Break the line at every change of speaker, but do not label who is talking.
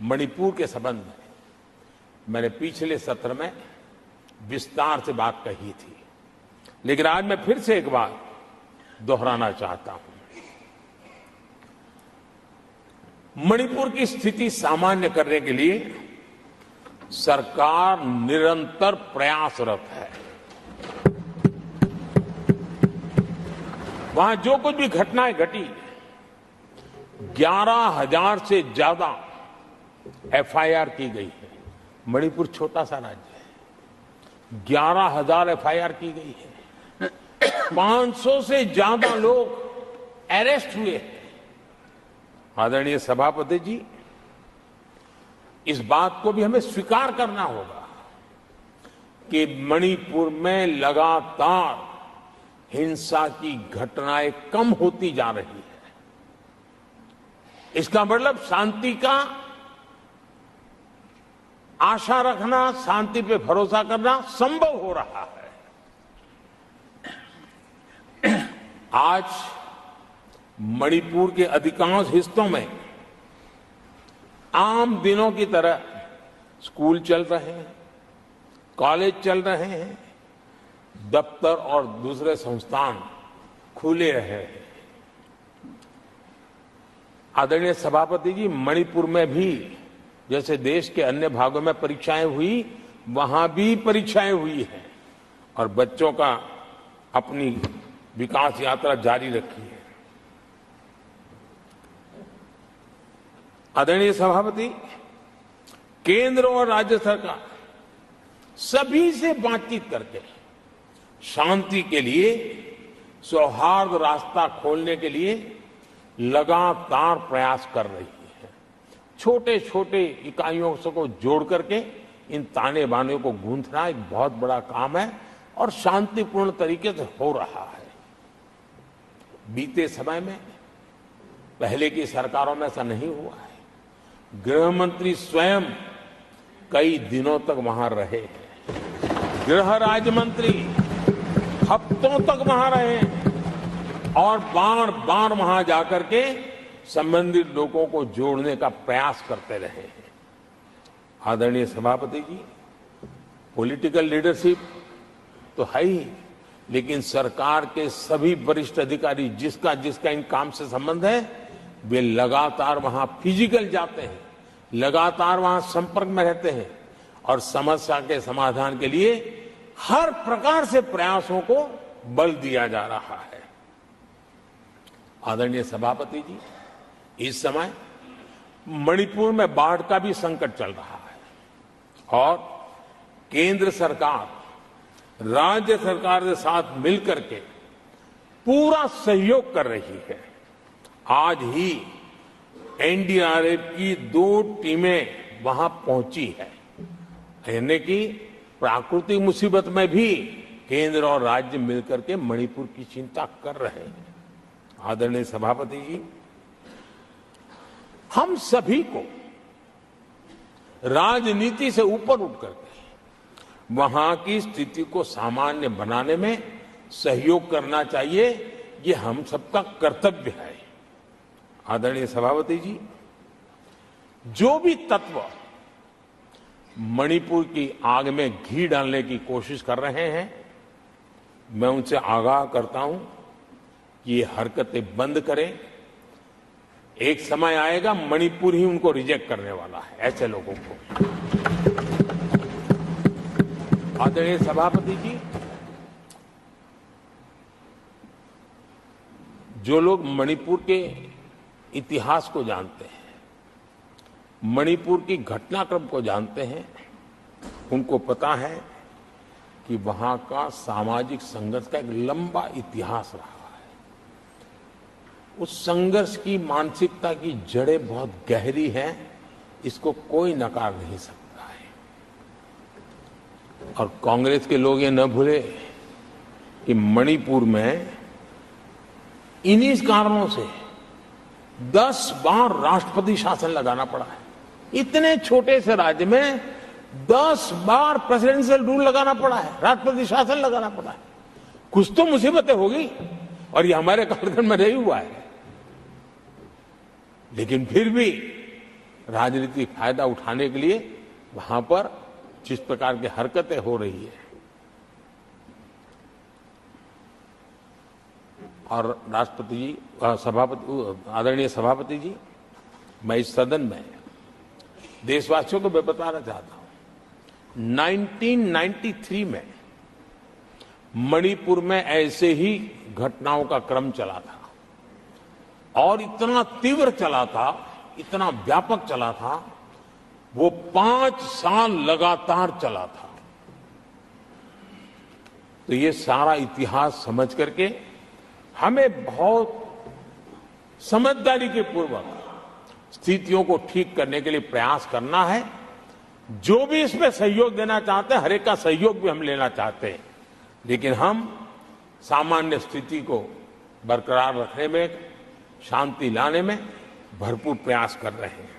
मणिपुर के संबंध में मैंने पिछले सत्र में विस्तार से बात कही थी, लेकिन आज मैं फिर से एक बार दोहराना चाहता हूं। मणिपुर की स्थिति सामान्य करने के लिए सरकार निरंतर प्रयासरत है। वहां जो कुछ भी घटनाएं घटी, 11,000 से ज्यादा एफआईआर की गई है। मणिपुर छोटा सा राज्य है, 11,000 एफआईआर की गई है। 500 से ज्यादा लोग अरेस्ट हुए हैं। आदरणीय सभापति जी, इस बात को भी हमें स्वीकार करना होगा कि मणिपुर में लगातार हिंसा की घटनाएं कम होती जा रही है। इसका मतलब शांति का आशा रखना, शांति पे भरोसा करना संभव हो रहा है। आज मणिपुर के अधिकांश हिस्सों में आम दिनों की तरह स्कूल चल रहे हैं, कॉलेज चल रहे हैं, दफ्तर और दूसरे संस्थान खुले रहे हैं। आदरणीय सभापति जी, मणिपुर में भी जैसे देश के अन्य भागों में परीक्षाएं हुई, वहां भी परीक्षाएं हुई हैं और बच्चों का अपनी विकास यात्रा जारी रखी है। आदरणीय सभापति, केंद्र और राज्य सरकार सभी से बातचीत करके शांति के लिए, सौहार्द रास्ता खोलने के लिए लगातार प्रयास कर रही है। छोटे छोटे इकाइयों को जोड़ करके इन ताने बाने को गूंथना एक बहुत बड़ा काम है और शांतिपूर्ण तरीके से हो रहा है। बीते समय में पहले की सरकारों में ऐसा नहीं हुआ है। गृह मंत्री स्वयं कई दिनों तक वहां रहे हैं, गृह राज्य मंत्री हफ्तों तक वहां रहे और बार बार वहां जाकर के संबंधित लोगों को जोड़ने का प्रयास करते रहे हैं। आदरणीय सभापति जी, पॉलिटिकल लीडरशिप तो है ही, लेकिन सरकार के सभी वरिष्ठ अधिकारी जिसका जिसका इन काम से संबंध है, वे लगातार वहां फिजिकल जाते हैं, लगातार वहां संपर्क में रहते हैं और समस्या के समाधान के लिए हर प्रकार से प्रयासों को बल दिया जा रहा है। आदरणीय सभापति जी, इस समय मणिपुर में बाढ़ का भी संकट चल रहा है और केंद्र सरकार राज्य सरकार के साथ मिलकर के पूरा सहयोग कर रही है। आज ही एनडीआरएफ की 2 टीमें वहां पहुंची है, यानी कि प्राकृतिक मुसीबत में भी केंद्र और राज्य मिलकर के मणिपुर की चिंता कर रहे हैं। आदरणीय सभापति जी, हम सभी को राजनीति से ऊपर उठ करके वहां की स्थिति को सामान्य बनाने में सहयोग करना चाहिए। ये हम सबका कर्तव्य है। आदरणीय सभापति जी, जो भी तत्व मणिपुर की आग में घी डालने की कोशिश कर रहे हैं, मैं उनसे आगाह करता हूं कि ये हरकतें बंद करें। एक समय आएगा मणिपुर ही उनको रिजेक्ट करने वाला है, ऐसे लोगों को। आदरणीय सभापति जी, जो लोग मणिपुर के इतिहास को जानते हैं, मणिपुर की घटनाक्रम को जानते हैं, उनको पता है कि वहां का सामाजिक संघर्ष का एक लंबा इतिहास रहा है। उस संघर्ष की मानसिकता की जड़ें बहुत गहरी हैं, इसको कोई नकार नहीं सकता है। और कांग्रेस के लोग ये न भूले कि मणिपुर में इन्हीं कारणों से 10 बार राष्ट्रपति शासन लगाना पड़ा है। इतने छोटे से राज्य में 10 बार प्रेसिडेंशियल रूल लगाना पड़ा है, राष्ट्रपति शासन लगाना पड़ा है। कुछ तो मुसीबतें होगी और ये हमारे कार्यक्रम में नहीं हुआ है, लेकिन फिर भी राजनीतिक फायदा उठाने के लिए वहां पर जिस प्रकार की हरकतें हो रही है, और राष्ट्रपति जी, आदरणीय सभापति जी, मैं इस सदन में देशवासियों को मैं बताना चाहता हूं, 1993 में मणिपुर में ऐसे ही घटनाओं का क्रम चला था और इतना तीव्र चला था, इतना व्यापक चला था, वो 5 साल लगातार चला था। तो ये सारा इतिहास समझ करके हमें बहुत समझदारी के पूर्वक स्थितियों को ठीक करने के लिए प्रयास करना है। जो भी इसमें सहयोग देना चाहते हैं, हर एक का सहयोग भी हम लेना चाहते हैं, लेकिन हम सामान्य स्थिति को बरकरार रखने में, शांति लाने में भरपूर प्रयास कर रहे हैं।